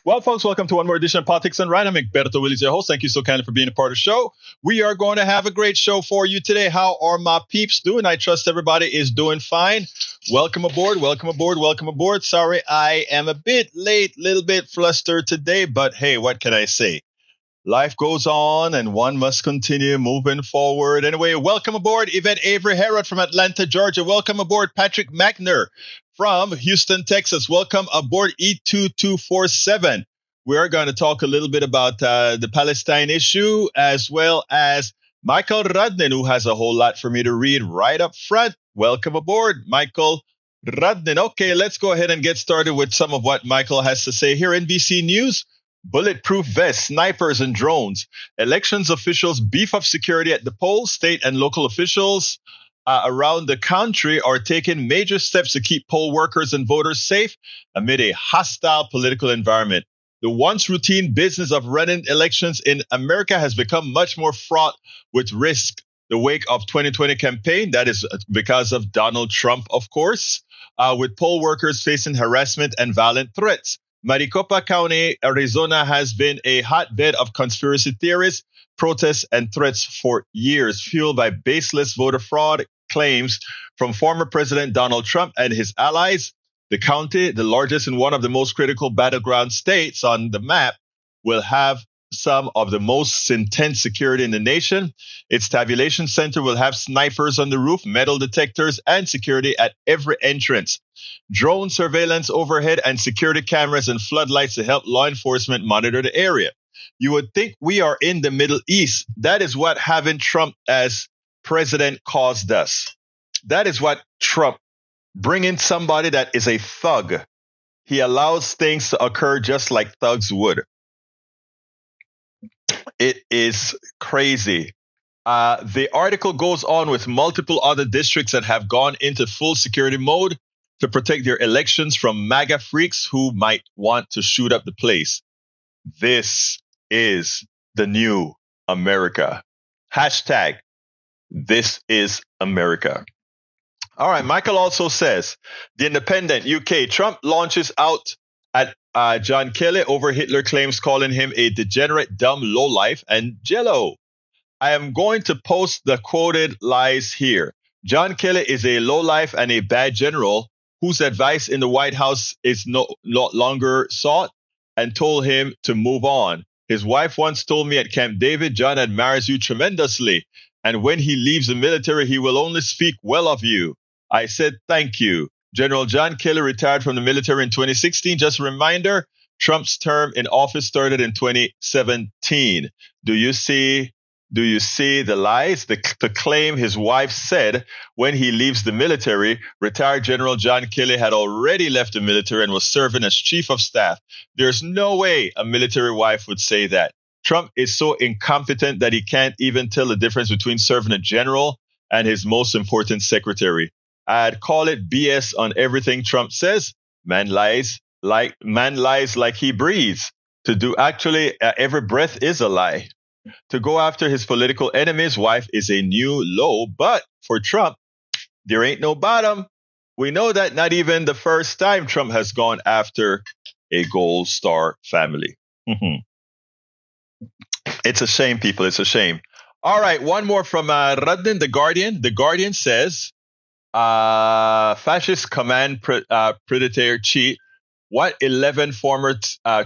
Well, folks, welcome to one more edition of Politics and Right. I'm Egberto, Willies, your host. Thank you so kindly for being a part of the show. We are going to have a great show for you today. How are my peeps doing? I trust everybody is doing fine. Welcome aboard, welcome aboard, welcome aboard. Sorry, I am a bit late, little bit flustered today, but hey, what can I say? Life goes on and one must continue moving forward. Anyway, welcome aboard Yvette Avery Herod from Atlanta, Georgia. Welcome aboard Patrick Mackner from Houston, Texas. Welcome aboard E2247. We are going to talk a little bit about the Palestine issue, as well as Michael Radnin, who has a whole lot for me to read right up front. Welcome aboard, Michael Radnin. Okay, let's go ahead and get started with some of what Michael has to say here. NBC News. Bulletproof vests, snipers, and drones. Elections officials beef up security at the polls. State and local officials around the country are taking major steps to keep poll workers and voters safe amid a hostile political environment. The once routine business of running elections in America has become much more fraught with risk. The wake of 2020 campaign, that is because of Donald Trump, of course, with poll workers facing harassment and violent threats. Maricopa County, Arizona has been a hotbed of conspiracy theories, protests, and threats for years, fueled by baseless voter fraud claims from former President Donald Trump and his allies. The county, the largest and one of the most critical battleground states on the map, will have some of the most intense security in the nation. Its tabulation center will have snipers on the roof, metal detectors, and security at every entrance. Drone surveillance overhead and security cameras and floodlights to help law enforcement monitor the area. You would think we are in the Middle East. That is what having Trump as president caused us. That is what Trump, bringing somebody that is a thug. He allows things to occur just like thugs would. It is crazy. The article goes on with multiple other districts that have gone into full security mode to protect their elections from MAGA freaks who might want to shoot up the place. This is the new America. Hashtag, this is America. All right, Michael also says, The Independent, UK, Trump launches out at John Kelly over Hitler claims, calling him a degenerate, dumb lowlife and jello. I am going to post the quoted lies here. John Kelly is a lowlife and a bad general whose advice in the White House is no longer sought, and told him to move on. His wife once told me at Camp David, John admires you tremendously, and when he leaves the military, he will only speak well of you. I said, thank you. General John Kelly retired from the military in 2016. Just a reminder, Trump's term in office started in 2017. Do you see the lies? The claim his wife said when he leaves the military, retired General John Kelly had already left the military and was serving as chief of staff. There's no way a military wife would say that. Trump is so incompetent that he can't even tell the difference between serving a general and his most important secretary. I'd call it BS on everything Trump says. Man lies like he breathes. Every breath is a lie. To go after his political enemy's wife is a new low, but for Trump, there ain't no bottom. We know that not even the first time Trump has gone after a Gold Star family. It's a shame, people. It's a shame. All right, one more from Radnin, The Guardian. The Guardian says, fascist command predator cheat. What 11 former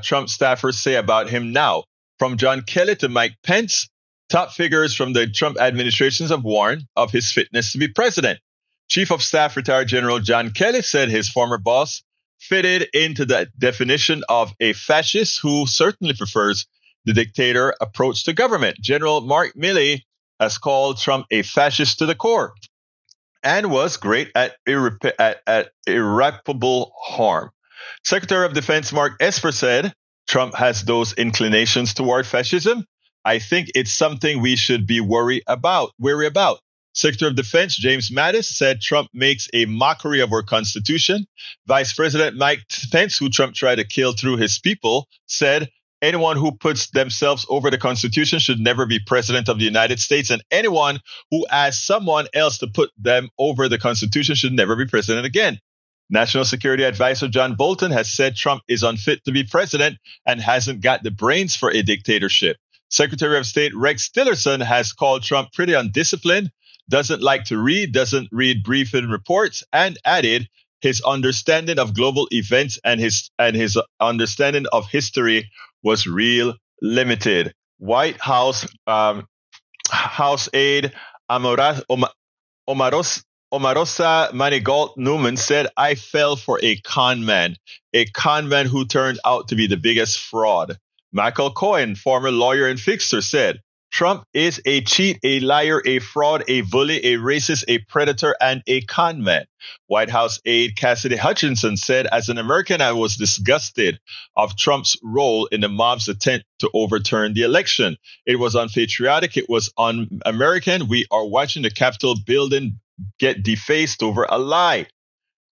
Trump staffers say about him now? From John Kelly to Mike Pence, top figures from the Trump administrations have warned of his fitness to be president. Chief of Staff retired General John Kelly said his former boss fitted into the definition of a fascist who certainly prefers the dictator approach to government. General Mark Milley has called Trump a fascist to the core and was great at irreparable harm. Secretary of Defense Mark Esper said, Trump has those inclinations toward fascism. I think it's something we should be wary about. Secretary of Defense James Mattis said Trump makes a mockery of our Constitution. Vice President Mike Pence, who Trump tried to kill through his people, said anyone who puts themselves over the Constitution should never be president of the United States, and anyone who asks someone else to put them over the Constitution should never be president again. National Security Advisor John Bolton has said Trump is unfit to be president and hasn't got the brains for a dictatorship. Secretary of State Rex Tillerson has called Trump pretty undisciplined, doesn't like to read, doesn't read briefing reports, and added his understanding of global events and his understanding of history was real limited. White House House aide Omarosa Manigault Newman said, "I fell for a con man who turned out to be the biggest fraud." Michael Cohen, former lawyer and fixer, said, "Trump is a cheat, a liar, a fraud, a bully, a racist, a predator, and a con man." White House aide Cassidy Hutchinson said, "As an American, I was disgusted of Trump's role in the mob's attempt to overturn the election. It was unpatriotic. It was un-American. We are watching the Capitol building get defaced over a lie."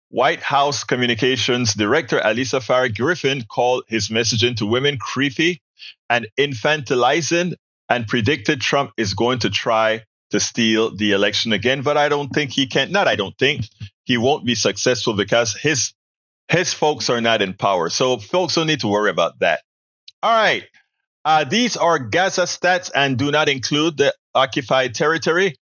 White House Communications Director Alisa Farah Griffin called his messaging to women creepy and infantilizing and predicted Trump is going to try to steal the election again. But I don't think he can. Not I don't think. He won't be successful because his folks are not in power. So folks don't need to worry about that. All right. These are Gaza stats and do not include the occupied territory.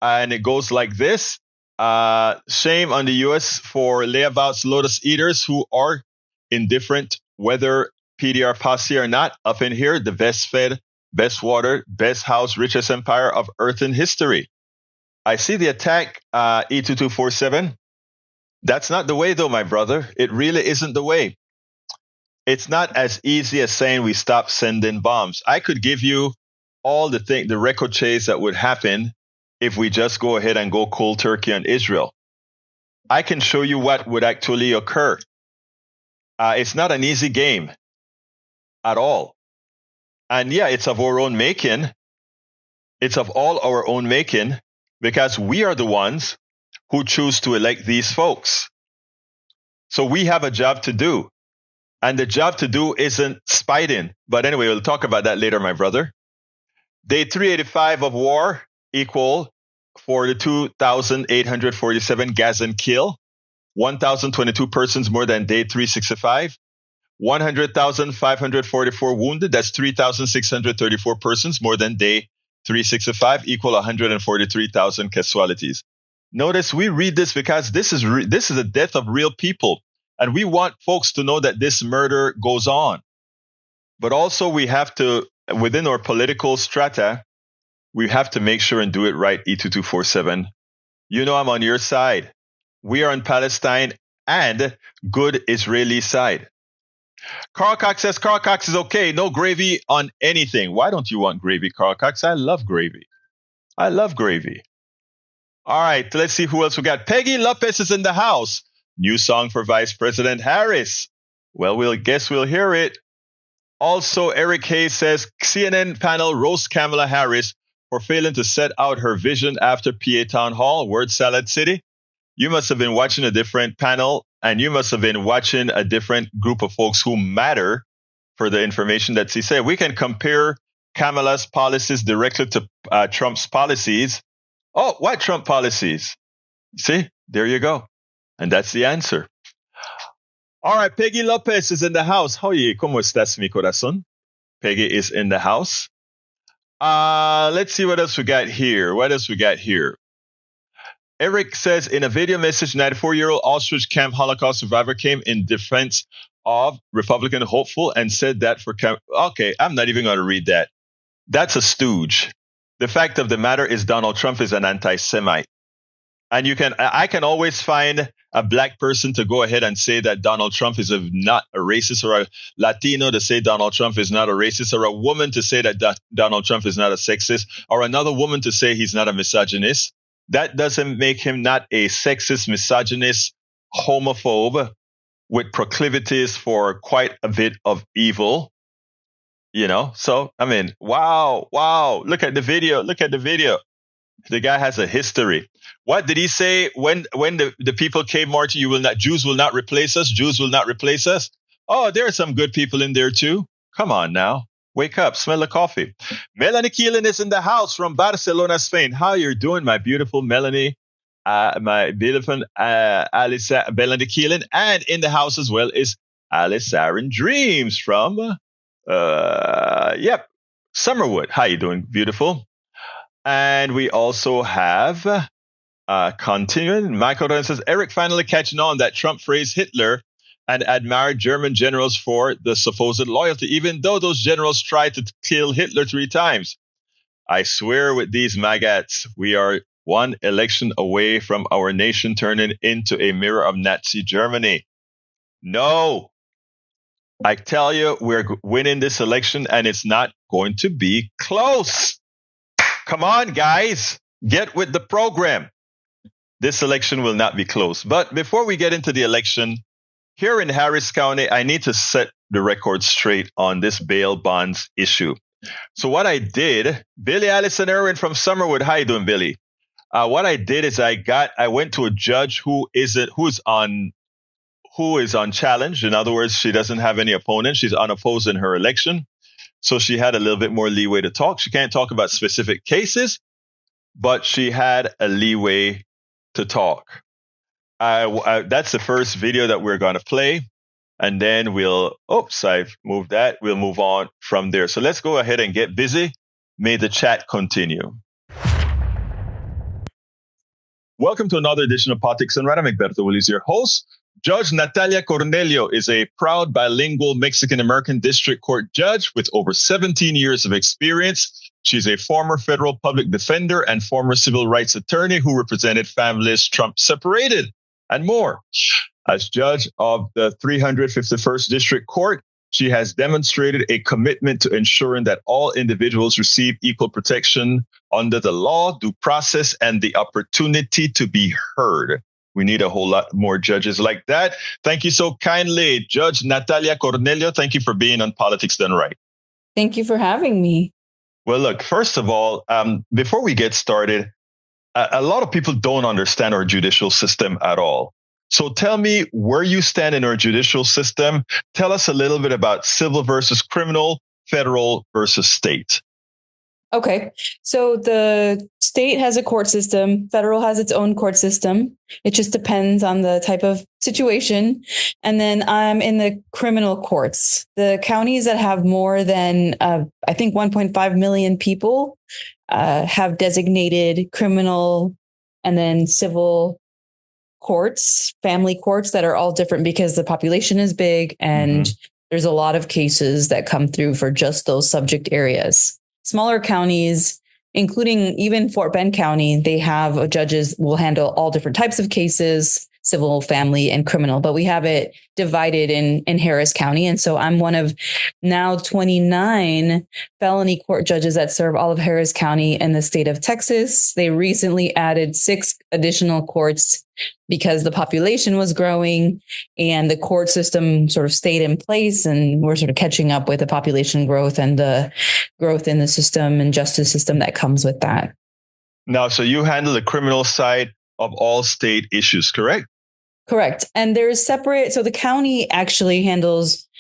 And it goes like this. Shame on the U.S. for layabouts, lotus eaters who are indifferent whether PDR posse or not. Up in here, the best fed, best water, best house, richest empire of earth in history. I see the attack, E2247. That's not the way, though, my brother. It really isn't the way. It's not as easy as saying we stop sending bombs. I could give you all the ricochets that would happen if we just go ahead and go cold turkey on Israel. I can show you what would actually occur. It's not an easy game at all. And yeah, it's of our own making. It's of all our own making because we are the ones who choose to elect these folks. So we have a job to do. And the job to do isn't spiting. But anyway, we'll talk about that later, my brother. Day 385 of war equal 42,847 Gazan kill, 1,022 persons more than day 365, 100,544 wounded. That's 3,634 persons more than day 365, equal 143,000 casualties. Notice we read this because this is the death of real people. And we want folks to know that this murder goes on. But also we have to, within our political strata, we have to make sure and do it right, E2247. You know I'm on your side. We are on Palestine and good Israeli side. Carl Cox says Carl Cox is okay. No gravy on anything. Why don't you want gravy, Carl Cox? I love gravy. I love gravy. All right, let's see who else we got. Peggy Lopez is in the house. New song for Vice President Harris. Well, we'll hear it. Also, Eric Hayes says CNN panel roasts Kamala Harris for failing to set out her vision after PA Town Hall, Word Salad City. You must have been watching a different panel, and you must have been watching a different group of folks who matter for the information that she said. We can compare Kamala's policies directly to Trump's policies. Oh, what Trump policies? See, there you go. And that's the answer. All right, Peggy Lopez is in the house. Oye, ¿cómo estás, mi corazón? Peggy is in the house. Let's see what else we got here. Eric says, in a video message, 94-year-old Auschwitz camp Holocaust survivor came in defense of Republican hopeful and said that for okay, I'm not even going to read that. That's a stooge. The fact of the matter is Donald Trump is an anti-Semite. And I can always find a black person to go ahead and say that Donald Trump is not a racist, or a Latino to say Donald Trump is not a racist, or a woman to say that Donald Trump is not a sexist, or another woman to say he's not a misogynist. That doesn't make him not a sexist, misogynist, homophobe with proclivities for quite a bit of evil. You know, so, I mean, wow. Look at the video. The guy has a history. What did he say when the people came marching? Jews will not replace us. Jews will not replace us. Oh, there are some good people in there too. Come on now. Wake up. Smell the coffee. Melanie Keelan is in the house from Barcelona, Spain. How you doing, my beautiful Melanie? my beautiful Alice Belinda Keelan, and in the house as well is Alice Aaron Dreams from Summerwood. How you doing, beautiful? And we also have continuing. Michael says Eric finally catching on that Trump praised Hitler and admired German generals for the supposed loyalty, even though those generals tried to kill Hitler 3 times. I swear with these maggots, we are one election away from our nation turning into a mirror of Nazi Germany. No, I tell you, we're winning this election and it's not going to be close. Come on, guys, get with the program. This election will not be close. But before we get into the election, here in Harris County, I need to set the record straight on this bail bonds issue. So what I did, Billy Allison Irwin from Summerwood. How you doing, Billy? What I did is I went to a judge who is on challenge. In other words, she doesn't have any opponent. She's unopposed in her election. So she had a little bit more leeway to talk. She can't talk about specific cases, but she had a leeway to talk. That's the first video that we're going to play. And then I've moved that. We'll move on from there. So let's go ahead and get busy. May the chat continue. Welcome to another edition of Politics and Right. I'm Egberto, Willies, your host. Judge Natalia Cornelio is a proud bilingual Mexican-American district court judge with over 17 years of experience. She's a former federal public defender and former civil rights attorney who represented families Trump separated and more. As judge of the 351st District Court, she has demonstrated a commitment to ensuring that all individuals receive equal protection under the law, due process, and the opportunity to be heard. We need a whole lot more judges like that. Thank you so kindly, Judge Natalia Cornelio. Thank you for being on Politics Done Right. Thank you for having me. Well, look, first of all, before we get started, a lot of people don't understand our judicial system at all. So tell me where you stand in our judicial system. Tell us a little bit about civil versus criminal, federal versus state. Okay. So the state has a court system. Federal has its own court system. It just depends on the type of situation. And then I'm in the criminal courts. The counties that have more than, I think, 1.5 million people have designated criminal and then civil courts, family courts that are all different because the population is big and there's a lot of cases that come through for just those subject areas. Smaller counties, including even Fort Bend County, they have judges will handle all different types of cases, civil, family, and criminal. But we have it divided in Harris County. And so I'm one of now 29 felony court judges that serve all of Harris County in the state of Texas. They recently added 6 additional courts because the population was growing and the court system sort of stayed in place, and we're sort of catching up with the population growth and the growth in the system and justice system that comes with that. Now, so you handle the criminal side of all state issues, correct? Correct. And there's separate. So the county actually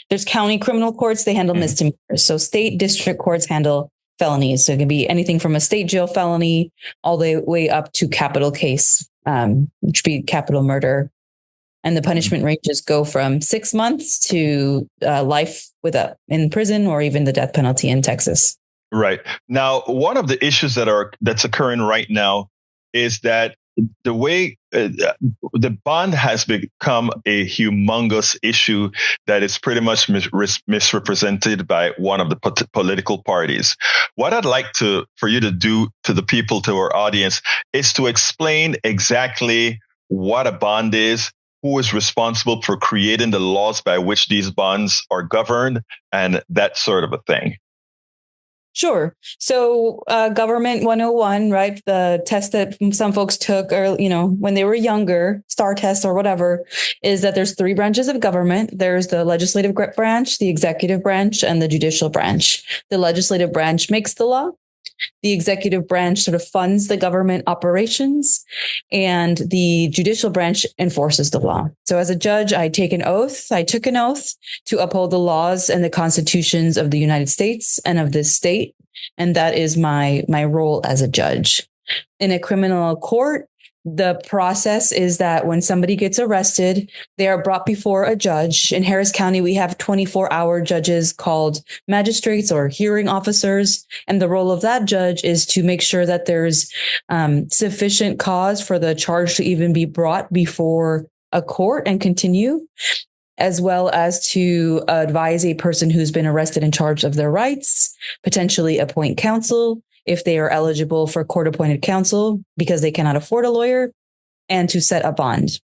there's county criminal courts. They handle misdemeanors. So state district courts handle felonies. So it can be anything from a state jail felony all the way up to capital case, which would be capital murder. And the punishment ranges go from 6 months to life in prison, or even the death penalty in Texas. Right. Now, one of the issues that's occurring right now is that the way the bond has become a humongous issue that is pretty much misrepresented by one of the political parties. What I'd like for you to do to the people, to our audience, is to explain exactly what a bond is, who is responsible for creating the laws by which these bonds are governed, and that sort of a thing. Sure. So government 101, right? The test that some folks took, or, when they were younger, STAR test or whatever, is that there's 3 branches of government. There's the legislative branch, the executive branch, and the judicial branch. The legislative branch makes the law. The executive branch sort of funds the government operations, and the judicial branch enforces the law. So as a judge, I took an oath to uphold the laws and the constitutions of the United States and of this state. And that is my role as a judge. In a criminal court, the process is that when somebody gets arrested, they are brought before a judge. In Harris County, we have 24-hour judges called magistrates or hearing officers. And the role of that judge is to make sure that there's sufficient cause for the charge to even be brought before a court and continue, as well as to advise a person who's been arrested and charged of their rights, potentially appoint counsel if they are eligible for court-appointed counsel because they cannot afford a lawyer, and to set a bond.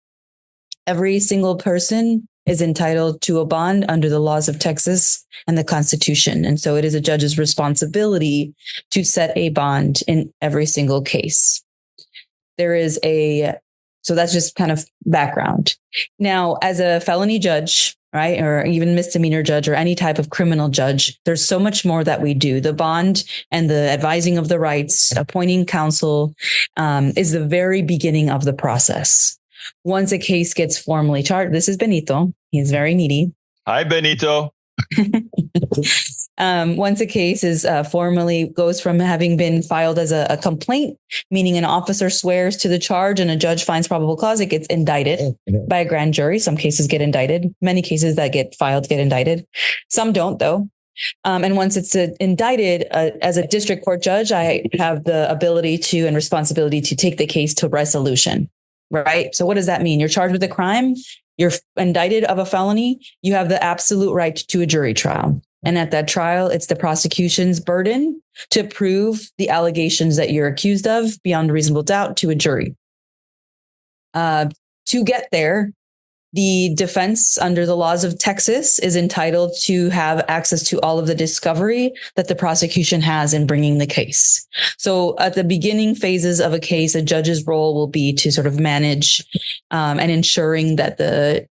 Every single person is entitled to a bond under the laws of Texas and the Constitution. And so it is a judge's responsibility to set a bond in every single case. So that's just kind of background. Now, as a felony judge, right, or even misdemeanor judge or any type of criminal judge, there's so much more that we do. The bond and the advising of the rights, appointing counsel is the very beginning of the process. Once a case gets formally charged, this is Benito. He's very needy. Hi, Benito. Once a case is formally goes from having been filed as a complaint, meaning an officer swears to the charge and a judge finds probable cause, it gets indicted by a grand jury. Some cases get indicted. Many cases that get filed get indicted. Some don't, though. And once it's indicted, as a district court judge, I have the ability to and responsibility to take the case to resolution. Right. So what does that mean? You're charged with a crime. You're indicted of a felony. You have the absolute right to a jury trial. And at that trial, it's the prosecution's burden to prove the allegations that you're accused of beyond reasonable doubt to a jury. To get there, the defense under the laws of Texas is entitled to have access to all of the discovery that the prosecution has in bringing the case. So at the beginning phases of a case, a judge's role will be to sort of manage and ensuring that the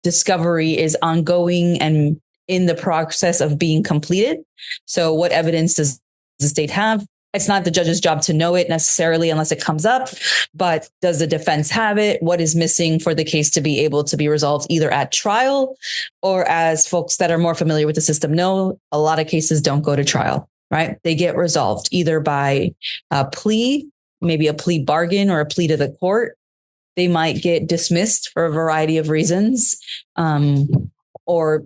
discovery is ongoing and in the process of being completed. So what evidence does the state have? It's not the judge's job to know it necessarily unless it comes up, but does the defense have it? What is missing for the case to be able to be resolved either at trial or, as folks that are more familiar with the system know, a lot of cases don't go to trial, right? They get resolved either by a plea, maybe a plea bargain or a plea to the court. They might get dismissed for a variety of reasons, or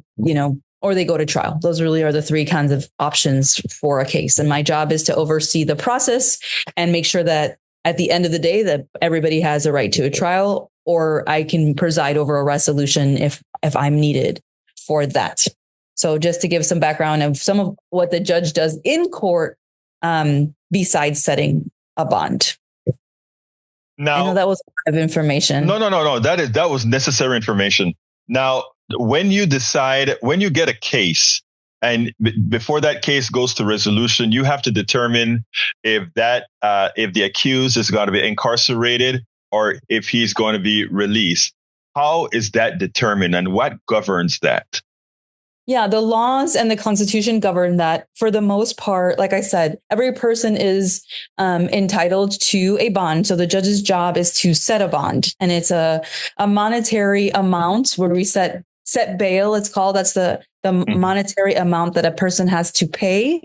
they go to trial. Those really are the three kinds of options for a case. And my job is to oversee the process and make sure that at the end of the day that everybody has a right to a trial, or I can preside over a resolution if I'm needed for that. So just to give some background of some of what the judge does in court, besides setting a bond. Now, I know that was a lot of information. No. That was necessary information. Now, when you get a case and before that case goes to resolution, you have to determine if the accused is going to be incarcerated or if he's going to be released. How is that determined and what governs that? Yeah, the laws and the Constitution govern that for the most part. Like I said, every person is entitled to a bond. So the judge's job is to set a bond, and it's a monetary amount where we set bail. It's called. That's the monetary amount that a person has to pay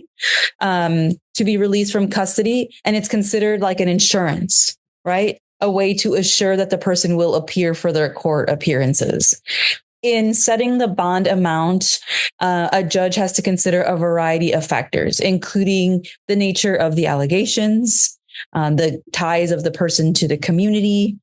to be released from custody, and it's considered like an insurance, right? A way to assure that the person will appear for their court appearances. In setting the bond amount, a judge has to consider a variety of factors, including the nature of the allegations, the ties of the person to the community,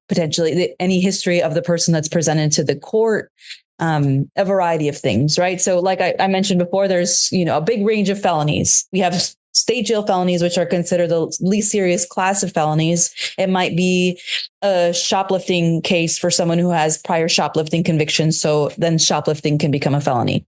potentially any history of the person that's presented to the court, a variety of things, right? So like I mentioned before, there's, a big range of felonies. We have state jail felonies, which are considered the least serious class of felonies. It might be a shoplifting case for someone who has prior shoplifting convictions. So then shoplifting can become a felony.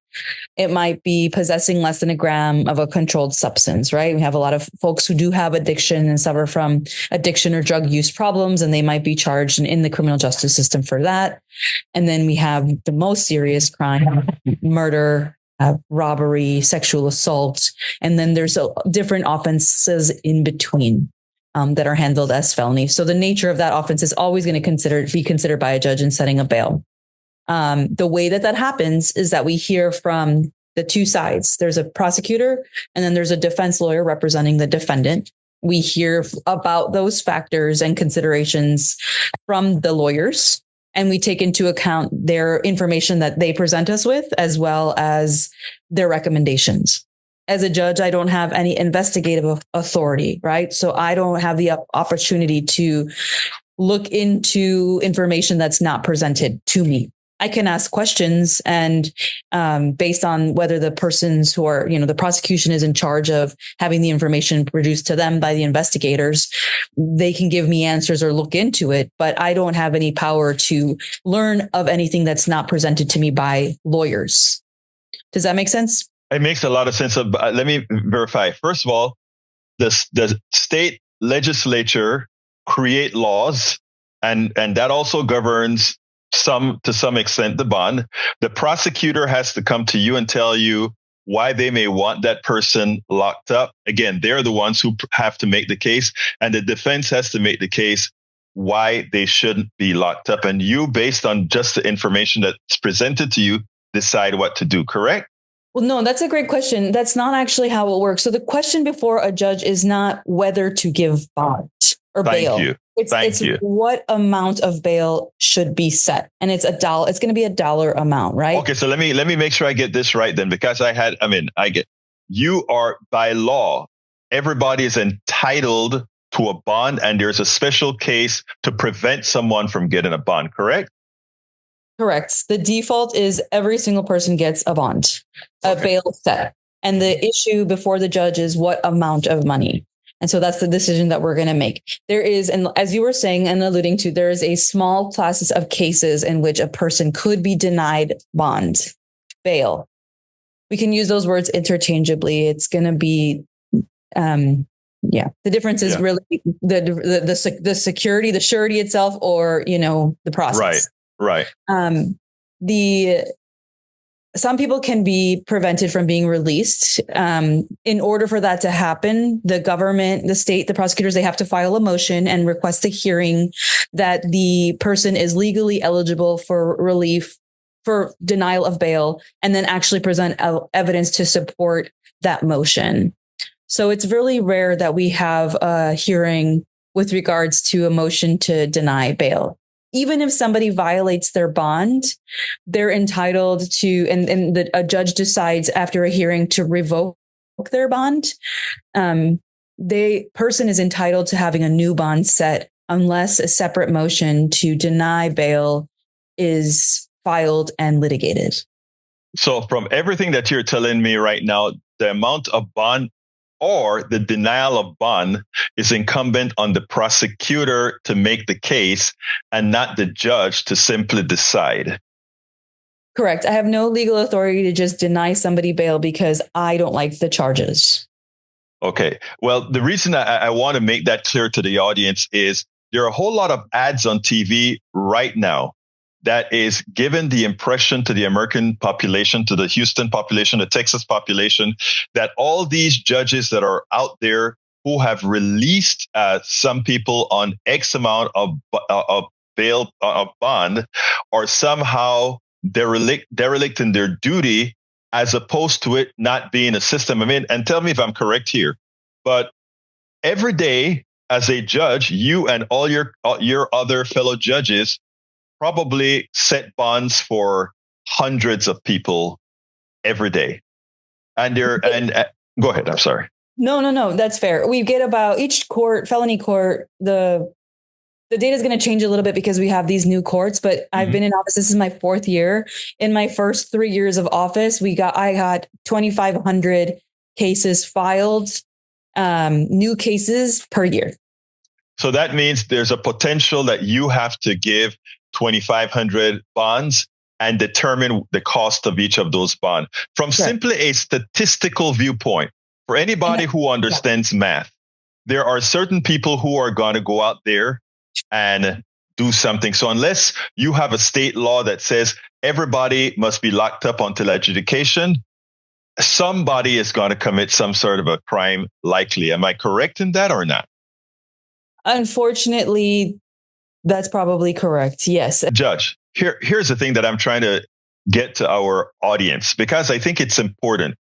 It might be possessing less than a gram of a controlled substance, right? We have a lot of folks who do have addiction and suffer from addiction or drug use problems, and they might be charged in the criminal justice system for that. And then we have the most serious crime, murder, robbery, sexual assault, and then there's different offenses in between that are handled as felonies. So the nature of that offense is always going to be considered by a judge in setting a bail. The way that happens is that we hear from the two sides. There's a prosecutor, and then there's a defense lawyer representing the defendant. we hear about those factors and considerations from the lawyers, and we take into account their information that they present us with, as well as their recommendations. As a judge, I don't have any investigative authority, right? So I don't have the opportunity to look into information that's not presented to me. I can ask questions, and based on whether the persons who are, the prosecution is in charge of having the information produced to them by the investigators, they can give me answers or look into it, but I don't have any power to learn of anything that's not presented to me by lawyers. Does that make sense? It makes a lot of sense. Let me verify. First of all, the state legislature create laws, and that also governs to some extent the bond. The prosecutor has to come to you and tell you why they may want that person locked up. Again, they're the ones who have to make the case, and the defense has to make the case why they shouldn't be locked up. And you, based on just the information that's presented to you, decide what to do, correct? Well, no, that's a great question. That's not actually how it works. So the question before a judge is not whether to give bond or bail. It's what amount of bail should be set. And it's $1. It's going to be $1 amount, right? Okay. So let me make sure I get this right then, because you are, by law, everybody is entitled to a bond, and there's a special case to prevent someone from getting a bond, correct? Correct. The default is every single person gets a bond, a bail set. And the issue before the judge is what amount of money. And so that's the decision that we're going to make. There is, and as you were saying and alluding to, there is a small classes of cases in which a person could be denied bond, bail. We can use those words interchangeably. It's going to be, the difference is really the security, the surety itself, or, the process. Right. Some people can be prevented from being released. In order for that to happen, the government, the state, the prosecutors, they have to file a motion and request a hearing that the person is legally eligible for relief, for denial of bail, and then actually present evidence to support that motion. So it's really rare that we have a hearing with regards to a motion to deny bail. Even if somebody violates their bond, they're entitled to, and a judge decides after a hearing to revoke their bond. The person is entitled to having a new bond set unless a separate motion to deny bail is filed and litigated. So from everything that you're telling me right now, the amount of bond or the denial of bond is incumbent on the prosecutor to make the case and not the judge to simply decide. Correct. I have no legal authority to just deny somebody bail because I don't like the charges. Okay. Well, the reason I want to make that clear to the audience is there are a whole lot of ads on TV right now that is given the impression to the American population, to the Houston population, the Texas population, that all these judges that are out there who have released some people on X amount of bail, of bond, are somehow derelict in their duty, as opposed to it not being a system. I mean, and tell me if I'm correct here, but every day as a judge, you and all your other fellow judges probably set bonds for hundreds of people every day. And go ahead. I'm sorry. No. That's fair. We get about each court, felony court, the data is going to change a little bit because we have these new courts, but I've been in office. This is my 4th year. In my first 3 years of office, I got 2,500 cases filed, new cases per year. So that means there's a potential that you have to give 2,500 bonds and determine the cost of each of those bonds from simply a statistical viewpoint. For anybody who understands math, there are certain people who are going to go out there and do something. So unless you have a state law that says everybody must be locked up until adjudication, somebody is going to commit some sort of a crime likely. Am I correct in that or not? Unfortunately, that's probably correct. Yes. Judge, here's the thing that I'm trying to get to our audience, because I think it's important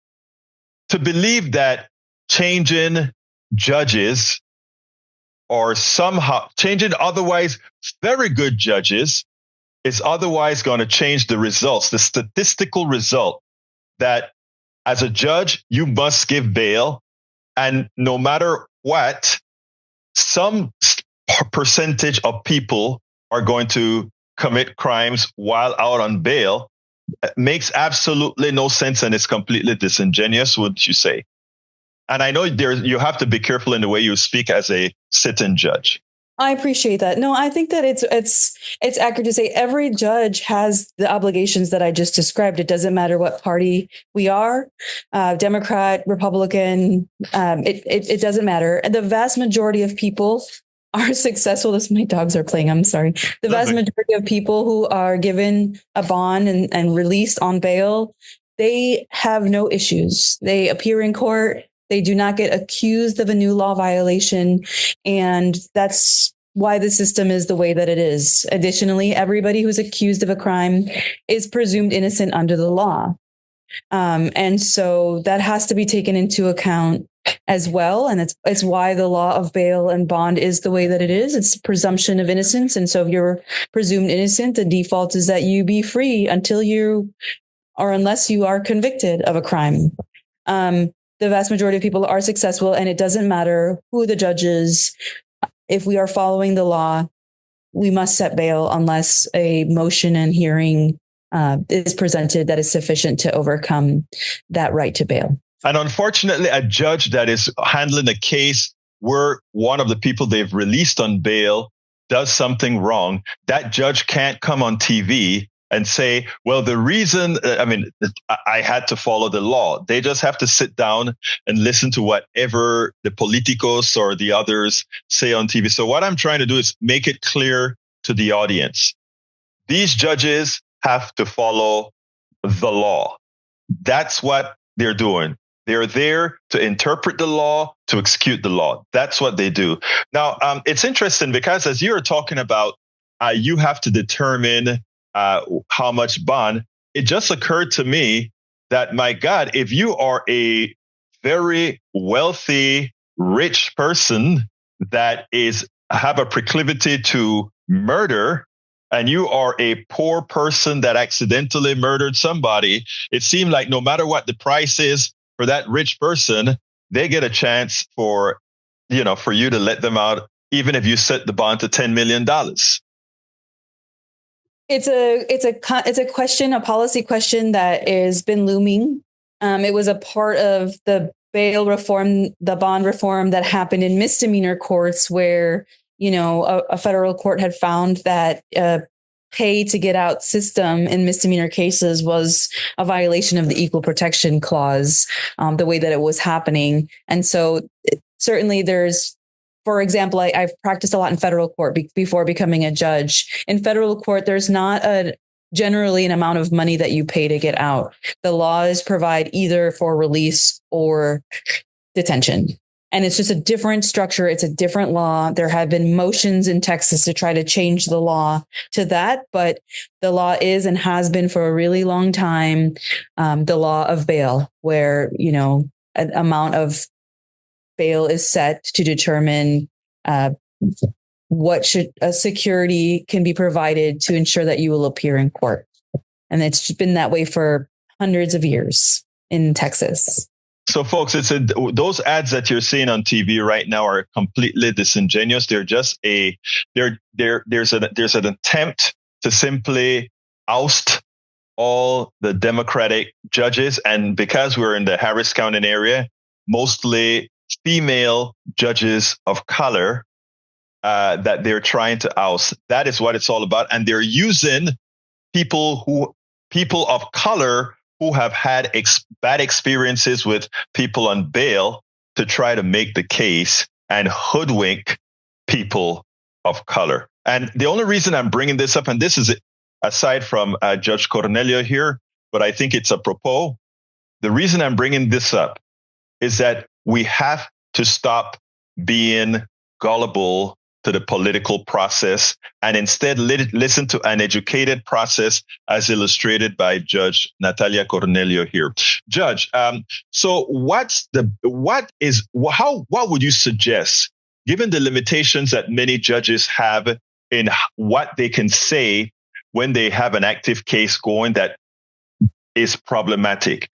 to believe that changing judges or somehow changing otherwise very good judges is otherwise going to change the results, the statistical result that as a judge, you must give bail. And no matter what, some percentage of people are going to commit crimes while out on bail. It makes absolutely no sense, and it's completely disingenuous, wouldn't you say? And I know you have to be careful in the way you speak as a sitting judge. I appreciate that. No, I think that it's accurate to say every judge has the obligations that I just described. It doesn't matter what party we are, Democrat, Republican. It doesn't matter. And the vast majority of people are successful. My dogs are playing. I'm sorry. The vast majority of people who are given a bond and released on bail, they have no issues. They appear in court. They do not get accused of a new law violation. And that's why the system is the way that it is. Additionally, everybody who's accused of a crime is presumed innocent under the law. And so that has to be taken into account as well. And it's why the law of bail and bond is the way that it is. It's presumption of innocence. And so if you're presumed innocent, the default is that you be free until you or unless you are convicted of a crime. The vast majority of people are successful, and it doesn't matter who the judge is. If we are following the law, we must set bail unless a motion and hearing is presented that is sufficient to overcome that right to bail. And unfortunately, a judge that is handling a case where one of the people they've released on bail does something wrong, that judge can't come on TV and say, well, the reason, I had to follow the law. They just have to sit down and listen to whatever the politicos or the others say on TV. So what I'm trying to do is make it clear to the audience. These judges have to follow the law. That's what they're doing. They're there to interpret the law, to execute the law. That's what they do. Now, it's interesting because as you're talking about, you have to determine how much bond. It just occurred to me that, my God, if you are a very wealthy, rich person that have a proclivity to murder, and you are a poor person that accidentally murdered somebody, it seemed like no matter what the price is for that rich person, they get a chance for you to let them out, even if you set the bond to $10 million. It's a question, a policy question that has been looming. It was a part of the bail reform, the bond reform that happened in misdemeanor courts, where a federal court had found that pay to get out system in misdemeanor cases was a violation of the Equal Protection Clause, the way that it was happening. And so certainly there's, for example, I've practiced a lot in federal court before becoming a judge. In federal court, there's not generally an amount of money that you pay to get out. The laws provide either for release or detention. And it's just a different structure. It's a different law. There have been motions in Texas to try to change the law to that. But the law is and has been for a really long time the law of bail, where, an amount of bail is set to determine what security can be provided to ensure that you will appear in court. And it's been that way for hundreds of years in Texas. So, folks, those ads that you're seeing on TV right now are completely disingenuous. They're just there's an attempt to simply oust all the Democratic judges, and because we're in the Harris County area, mostly female judges of color that they're trying to oust. That is what it's all about. And they're using people of color who have had bad experiences with people on bail to try to make the case and hoodwink people of color. And the only reason I'm bringing this up, and this is aside from Judge Cornelio here, but I think it's apropos. The reason I'm bringing this up is that we have to stop being gullible to the political process and instead listen to an educated process as illustrated by Judge Natalia Cornelio here. Judge, so what would you suggest given the limitations that many judges have in what they can say when they have an active case going that is problematic,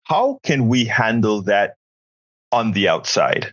how can we handle that on the outside?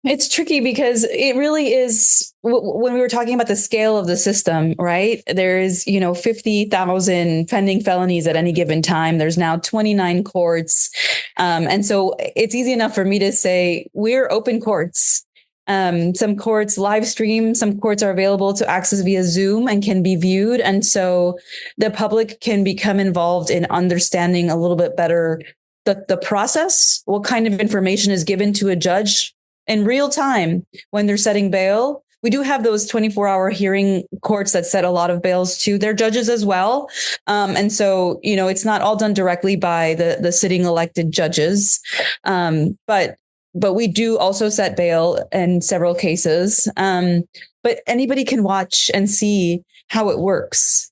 It's tricky because it really is, when we were talking about the scale of the system, right? There is, 50,000 pending felonies at any given time. There's now 29 courts. And so it's easy enough for me to say we're open courts. Some courts live stream, some courts are available to access via Zoom and can be viewed. And so the public can become involved in understanding a little bit better the process, what kind of information is given to a judge in real time when they're setting bail. We do have those 24-hour hearing courts that set a lot of bails too. They're judges as well. And so, it's not all done directly by the sitting elected judges. But we do also set bail in several cases. But anybody can watch and see how it works.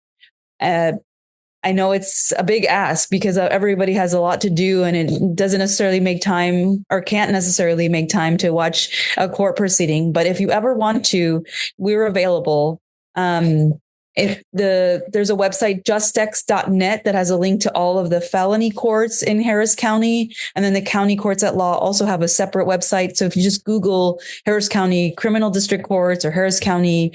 I know it's a big ask because everybody has a lot to do and it doesn't necessarily make time or can't necessarily make time to watch a court proceeding. But if you ever want to, we're available. There's a website, justex.net, that has a link to all of the felony courts in Harris County. And then the county courts at law also have a separate website. So if you just Google Harris County Criminal District Courts or Harris County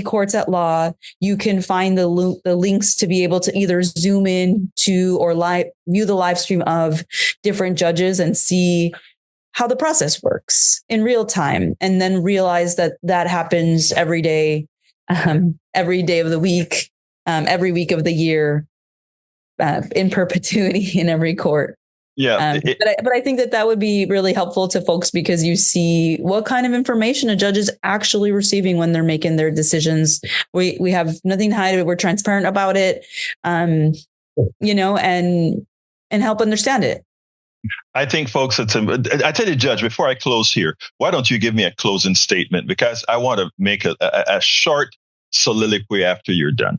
Courts at Law, you can find the links to be able to either zoom in to or view the live stream of different judges and see how the process works in real time, and then realize that happens every day. Every day of the week, every week of the year, in perpetuity in every court. Yeah. But I think that would be really helpful to folks because you see what kind of information a judge is actually receiving when they're making their decisions. We have nothing to hide. We're transparent about it, and help understand it. I think, folks, I tell you, Judge, before I close here, why don't you give me a closing statement? Because I want to make a short soliloquy after you're done.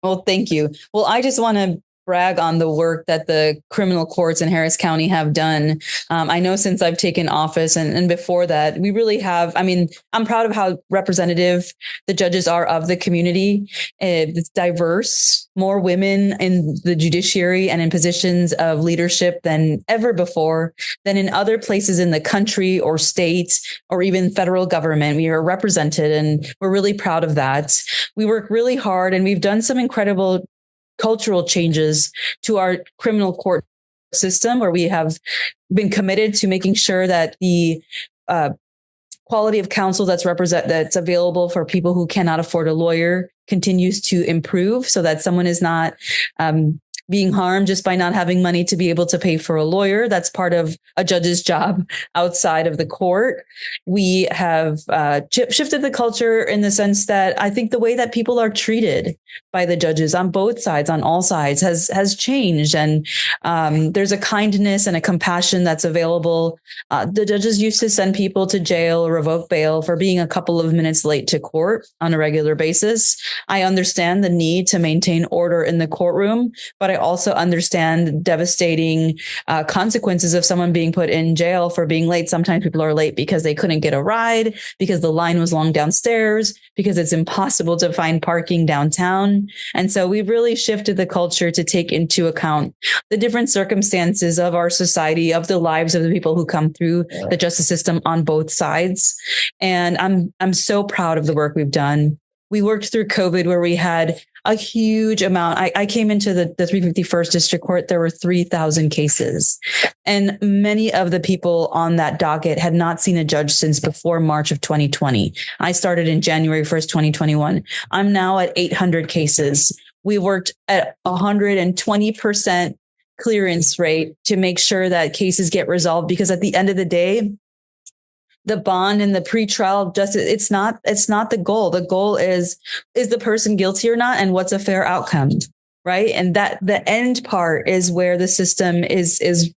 Well, thank you. Well, I just want to brag on the work that the criminal courts in Harris County have done. I know since I've taken office and before that, we really have. I'm proud of how representative the judges are of the community. It's diverse, more women in the judiciary and in positions of leadership than ever before, than in other places in the country or state or even federal government. We are represented and we're really proud of that. We work really hard and we've done some incredible cultural changes to our criminal court system, where we have been committed to making sure that the quality of counsel that's available for people who cannot afford a lawyer continues to improve, so that someone is not being harmed just by not having money to be able to pay for a lawyer. That's part of a judge's job outside of the court. We have shifted the culture in the sense that I think the way that people are treated by the judges on both sides, on all sides, has changed. And there's a kindness and a compassion that's available. The judges used to send people to jail or revoke bail for being a couple of minutes late to court on a regular basis. I understand the need to maintain order in the courtroom, but I also understand the devastating consequences of someone being put in jail for being late. Sometimes people are late because they couldn't get a ride, because the line was long downstairs, because it's impossible to find parking downtown. And so we've really shifted the culture to take into account the different circumstances of our society, of the lives of the people who come through the justice system on both sides. And I'm so proud of the work we've done. We worked through COVID where we had a huge amount. I came into the 351st District Court. There were 3,000 cases. And many of the people on that docket had not seen a judge since before March of 2020. I started in January 1st, 2021. I'm now at 800 cases. We worked at 120% clearance rate to make sure that cases get resolved, because at the end of the day, the bond and the pretrial justice, it's not the goal. The goal is the person guilty or not, and what's a fair outcome, right? And that the end part is where the system is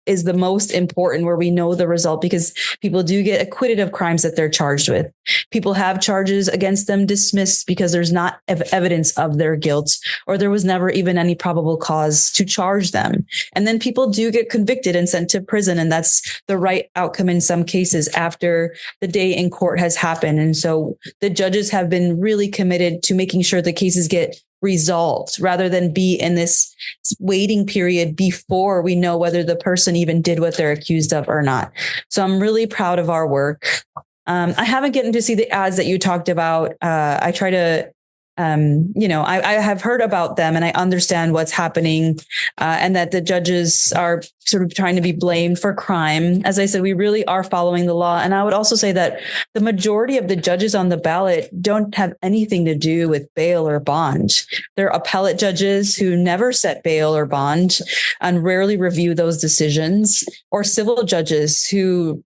is the most important, where we know the result, because people do get acquitted of crimes that they're charged with. People have charges against them dismissed because there's not evidence of their guilt, or there was never even any probable cause to charge them. And then people do get convicted and sent to prison. And that's the right outcome in some cases after the day in court has happened. And so the judges have been really committed to making sure the cases get resolved, rather than be in this waiting period before we know whether the person even did what they're accused of or not. So I'm really proud of our work. I haven't gotten to see the ads that you talked about. I try to, I have heard about them, and I understand what's happening, and that the judges are sort of trying to be blamed for crime. As I said, we really are following the law. And I would also say that the majority of the judges on the ballot don't have anything to do with bail or bond. They're appellate judges who never set bail or bond and rarely review those decisions, or civil judges who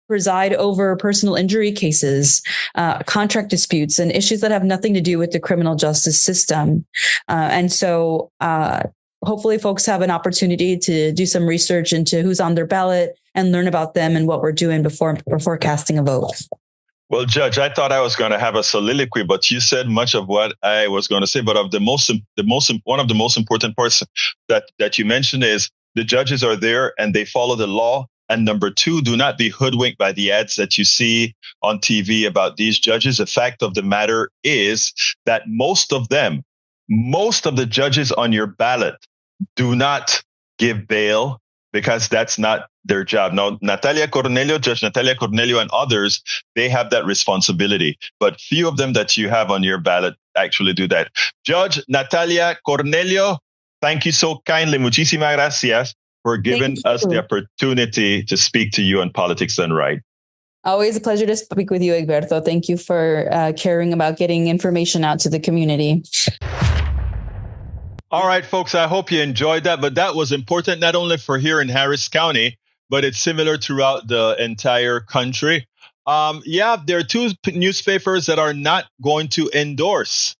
preside over personal injury cases, contract disputes, and issues that have nothing to do with the criminal justice system. And so hopefully folks have an opportunity to do some research into who's on their ballot and learn about them and what we're doing before casting a vote. Well, Judge, I thought I was going to have a soliloquy, but you said much of what I was going to say. But one of the most important parts that you mentioned is the judges are there and they follow the law. And number two, do not be hoodwinked by the ads that you see on TV about these judges. The fact of the matter is that most of the judges on your ballot do not give bail, because that's not their job. Now, Judge Natalia Cornelio and others, they have that responsibility, but few of them that you have on your ballot actually do that. Judge Natalia Cornelio, thank you so kindly. Muchísimas gracias for giving us the opportunity to speak to you on Politics Done Right. Always a pleasure to speak with you, Egberto. Thank you for caring about getting information out to the community. All right, folks, I hope you enjoyed that. But that was important not only for here in Harris County, but it's similar throughout the entire country. There are two newspapers that are not going to endorse.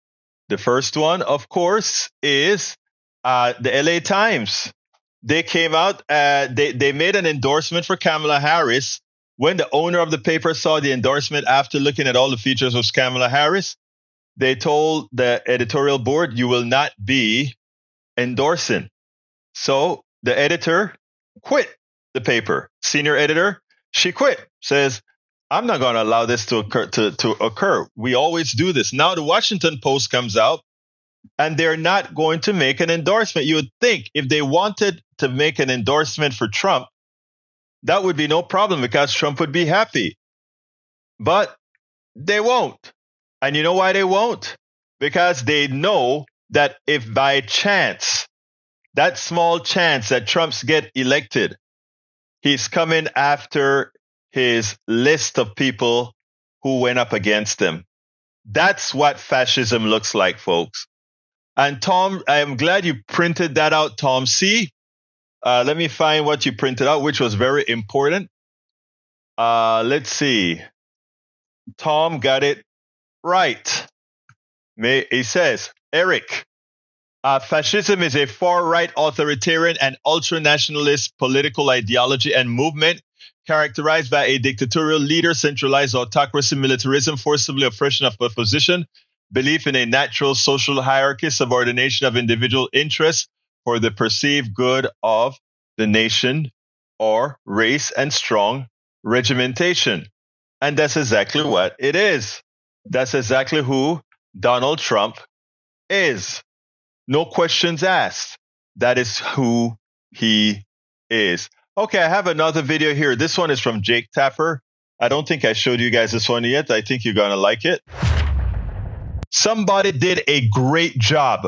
The first one, of course, is the LA Times. They came out, they made an endorsement for Kamala Harris. When the owner of the paper saw the endorsement after looking at all the features of Kamala Harris, they told the editorial board, you will not be endorsing. So the editor quit the paper. Senior editor, she quit, says, I'm not going to allow this to occur. We always do this. Now the Washington Post comes out, and they're not going to make an endorsement. You would think if they wanted to make an endorsement for Trump, that would be no problem, because Trump would be happy. But they won't. And you know why they won't? Because they know that if by chance, that small chance that Trump's get elected, he's coming after his list of people who went up against him. That's what fascism looks like, folks. And Tom, I am glad you printed that out, Tom. See, let me find what you printed out, which was very important. Let's see. Tom got it right. He says, Eric, fascism is a far-right authoritarian and ultra-nationalist political ideology and movement characterized by a dictatorial leader, centralized autocracy, militarism, forcibly oppression of opposition, belief in a natural social hierarchy, subordination of individual interests for the perceived good of the nation or race, and strong regimentation. And that's exactly what it is. That's exactly who Donald Trump is. No questions asked. That is who he is. Okay, I have another video here. This one is from Jake Tapper. I don't think I showed you guys this one yet. I think you're going to like it. Somebody did a great job.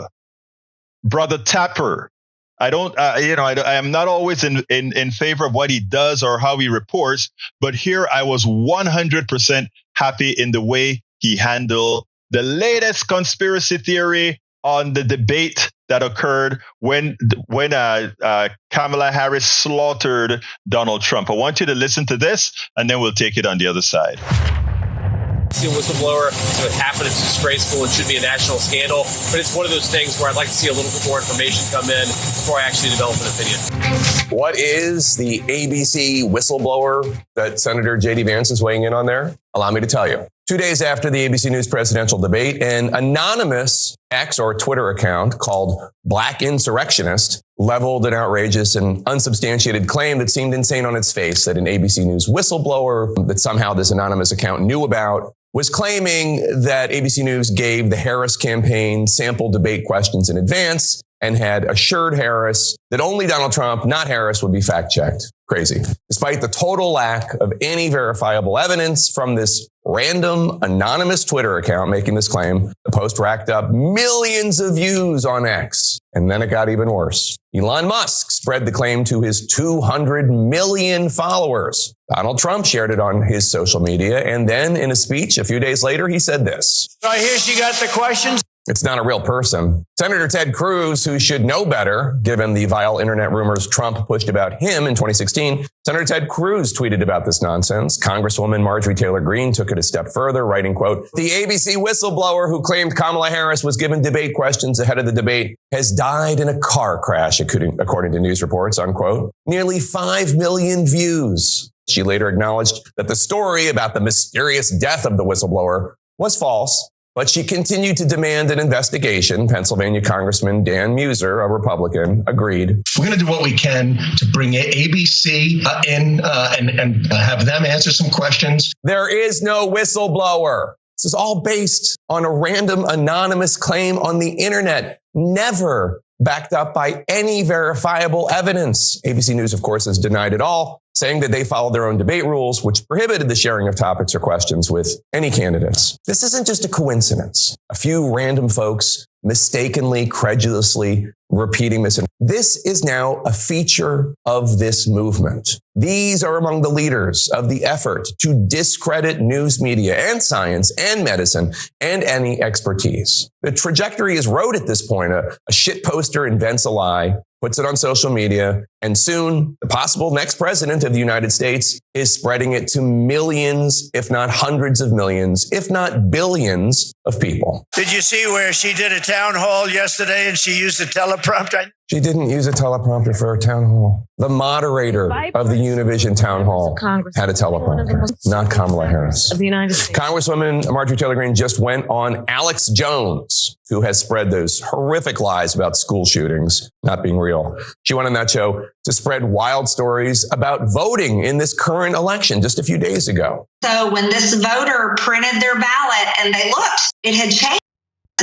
Brother Tapper. I am not always in favor of what he does or how he reports, but here I was 100% happy in the way he handled the latest conspiracy theory on the debate that occurred when Kamala Harris slaughtered Donald Trump. I want you to listen to this, and then we'll take it on the other side. See a whistleblower, so it happened, it's disgraceful, it should be a national scandal, but it's one of those things where I'd like to see a little bit more information come in before I actually develop an opinion. What is the ABC whistleblower that Senator J.D. Vance is weighing in on there? Allow me to tell you. 2 days after the ABC News presidential debate, an anonymous X or Twitter account called Black Insurrectionist leveled an outrageous and unsubstantiated claim that seemed insane on its face, that an ABC News whistleblower that somehow this anonymous account knew about was claiming that ABC News gave the Harris campaign sample debate questions in advance and had assured Harris that only Donald Trump, not Harris, would be fact-checked. Crazy. Despite the total lack of any verifiable evidence from this random anonymous Twitter account making this claim, the post racked up millions of views on X. And then it got even worse. Elon Musk spread the claim to his 200 million followers. Donald Trump shared it on his social media. And then in a speech a few days later, he said this. So I hear she got the questions. It's not a real person. Senator Ted Cruz, who should know better, given the vile internet rumors Trump pushed about him in 2016, Senator Ted Cruz tweeted about this nonsense. Congresswoman Marjorie Taylor Greene took it a step further, writing, quote, "The ABC whistleblower who claimed Kamala Harris was given debate questions ahead of the debate has died in a car crash, according to news reports," unquote. Nearly 5 million views. She later acknowledged that the story about the mysterious death of the whistleblower was false, but she continued to demand an investigation. Pennsylvania Congressman Dan Muser, a Republican, agreed. We're going to do what we can to bring ABC in and have them answer some questions. There is no whistleblower. This is all based on a random anonymous claim on the internet, never backed up by any verifiable evidence. ABC News, of course, has denied it all, saying that they followed their own debate rules, which prohibited the sharing of topics or questions with any candidates. This isn't just a coincidence. A few random folks mistakenly, credulously repeating this. This is now a feature of this movement. These are among the leaders of the effort to discredit news media and science and medicine and any expertise. The trajectory is road at this point. A shit poster invents a lie, puts it on social media, and soon the possible next president of the United States is spreading it to millions, if not hundreds of millions, if not billions of people. Did you see where she did a town hall yesterday and she used a teleprompter? She didn't use a teleprompter for her town hall. The moderator of the Univision town hall had a teleprompter, not Kamala Harris. Of the United States. Congresswoman Marjorie Taylor Greene just went on Alex Jones, who has spread those horrific lies about school shootings not being real. She went on that show to spread wild stories about voting in this current election just a few days ago. So when this voter printed their ballot and they looked, it had changed.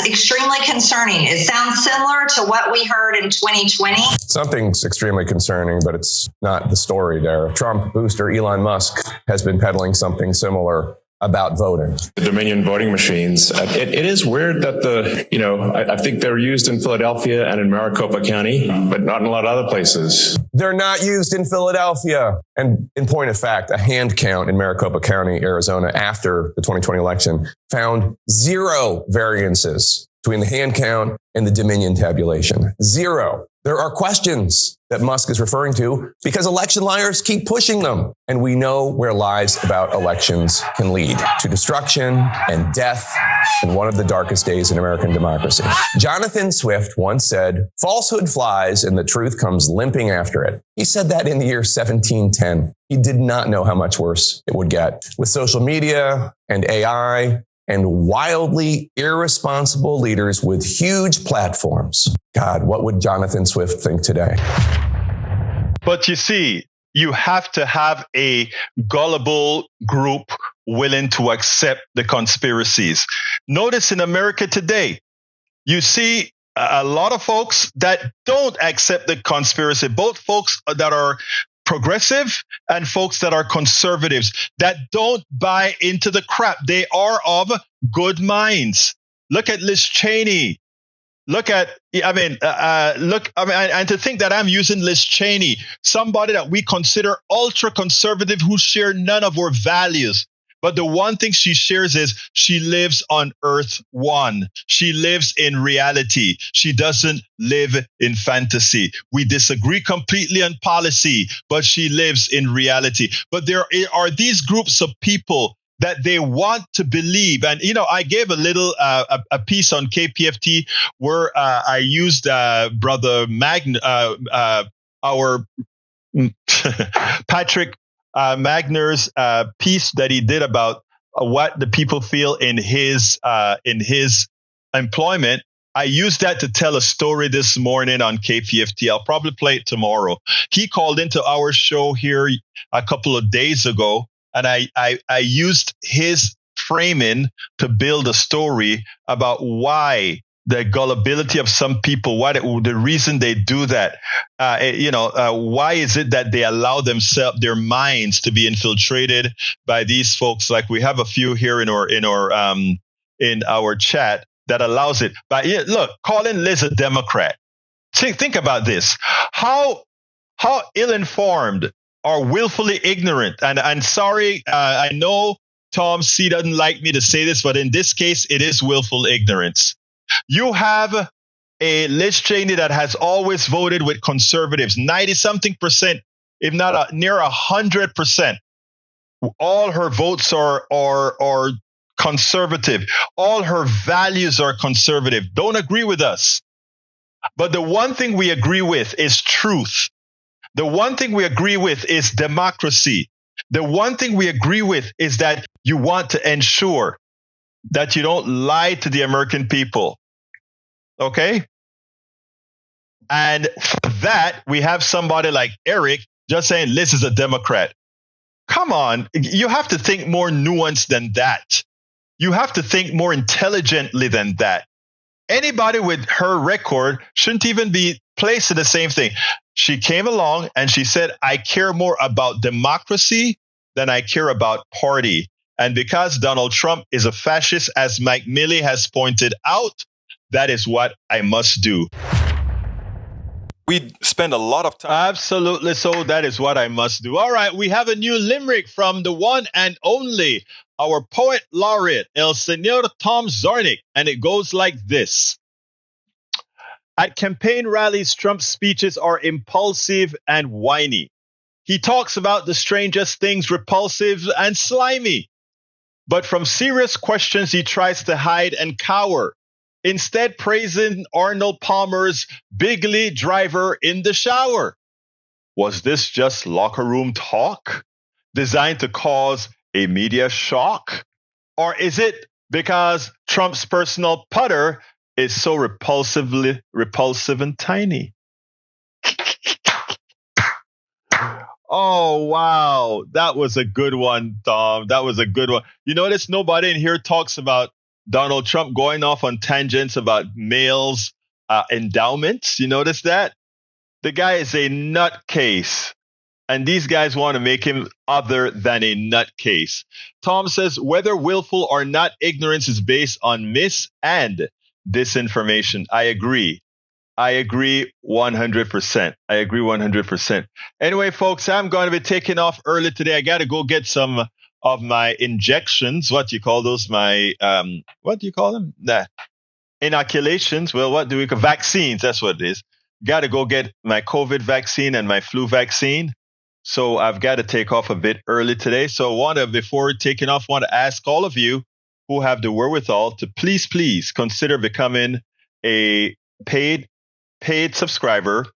Extremely concerning. It sounds similar to what we heard in 2020. Something's extremely concerning, but it's not the story there. Trump booster Elon Musk has been peddling something similar about voting. The Dominion voting machines. It is weird that I think they're used in Philadelphia and in Maricopa County, but not in a lot of other places. They're not used in Philadelphia. And in point of fact, a hand count in Maricopa County, Arizona, after the 2020 election found 0 variances between the hand count and the Dominion tabulation. 0. There are questions that Musk is referring to because election liars keep pushing them. And we know where lies about elections can lead to destruction and death in one of the darkest days in American democracy. Jonathan Swift once said, "Falsehood flies and the truth comes limping after it." He said that in the year 1710. He did not know how much worse it would get. With social media and AI and wildly irresponsible leaders with huge platforms. God, what would Jonathan Swift think today? But you see, you have to have a gullible group willing to accept the conspiracies. Notice in America today, you see a lot of folks that don't accept the conspiracy, both folks that are progressive and folks that are conservatives that don't buy into the crap. They are of good minds. Look at Liz Cheney. And to think that I'm using Liz Cheney, somebody that we consider ultra conservative who share none of our values. But the one thing she shares is she lives on Earth 1. She lives in reality. She doesn't live in fantasy. We disagree completely on policy, but she lives in reality. But there are these groups of people that they want to believe. And, I gave a little, a piece on KPFT where I used Brother our Patrick Magner's piece that he did about what the people feel in his employment. I used that to tell a story this morning on KPFT. I'll probably play it tomorrow. He called into our show here a couple of days ago, and I used his framing to build a story about why the gullibility of some people, the reason they do that. Why is it that they allow their minds to be infiltrated by these folks? Like we have a few here in our chat that allows it. But look, calling Liz a Democrat. Think about this. How ill-informed or willfully ignorant. And sorry, I know Tom C. doesn't like me to say this, but in this case, it is willful ignorance. You have a Liz Cheney that has always voted with conservatives, 90-something%, if not near 100%. All her votes are conservative. All her values are conservative. Don't agree with us. But the one thing we agree with is truth. The one thing we agree with is democracy. The one thing we agree with is that you want to ensure that you don't lie to the American people. Okay? And for that, we have somebody like Eric just saying Liz is a Democrat. Come on. You have to think more nuanced than that. You have to think more intelligently than that. Anybody with her record shouldn't even be placed in the same thing. She came along and she said, I care more about democracy than I care about party. And because Donald Trump is a fascist, as Mike Milley has pointed out, that is what I must do. We spend a lot of time. Absolutely. So that is what I must do. All right. We have a new limerick from the one and only, our poet laureate, El Señor Tom Zarnik. And it goes like this. At campaign rallies, Trump's speeches are impulsive and whiny. He talks about the strangest things, repulsive and slimy. But from serious questions, he tries to hide and cower, instead praising Arnold Palmer's bigly driver in the shower. Was this just locker room talk designed to cause a media shock? Or is it because Trump's personal putter is so repulsive and tiny? Oh, wow. That was a good one, Tom. That was a good one. You notice nobody in here talks about Donald Trump going off on tangents about males' endowments. You notice that? The guy is a nutcase. And these guys want to make him other than a nutcase. Tom says, whether willful or not, ignorance is based on mis and disinformation. I agree 100%. I agree 100%. Anyway, folks, I'm going to be taking off early today. I got to go get some of my injections. What do you call those? My, what do you call them? Inoculations. Well, what do we call vaccines? That's what it is. Got to go get my COVID vaccine and my flu vaccine. So I've got to take off a bit early today. So before taking off, want to ask all of you who have the wherewithal to please consider becoming a paid subscriber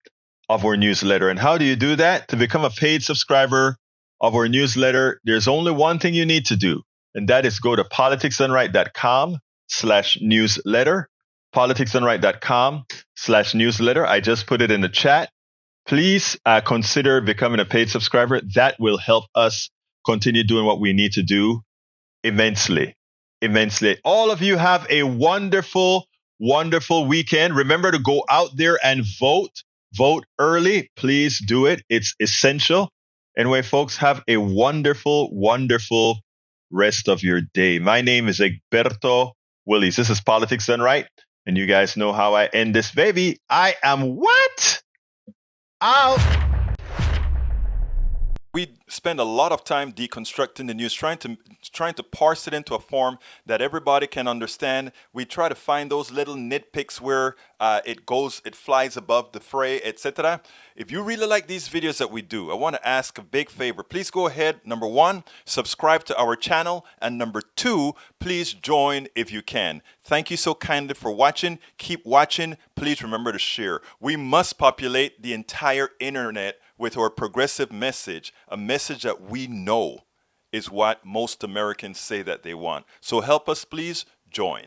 of our newsletter. And how do you do that? To become a paid subscriber of our newsletter, there's only one thing you need to do, and that is go to politicsdoneright.com/newsletter. politicsdoneright.com/newsletter. I just put it in the chat. Please consider becoming a paid subscriber. That will help us continue doing what we need to do immensely. All of you have a wonderful weekend. Remember to go out there and vote. Vote early. Please do it. It's essential. Anyway, folks, have a wonderful rest of your day. My name is Egberto Willies. This is Politics Done Right. And you guys know how I end this, baby. I am what? Out. We spend a lot of time deconstructing the news, trying to parse it into a form that everybody can understand. We try to find those little nitpicks where it flies above the fray, etc. If you really like these videos that we do, I want to ask a big favor. Please go ahead. Number 1, subscribe to our channel, and number 2, please join if you can. Thank you so kindly for watching. Keep watching. Please remember to share. We must populate the entire internet with our progressive message, a message that we know is what most Americans say that they want. So help us, please join.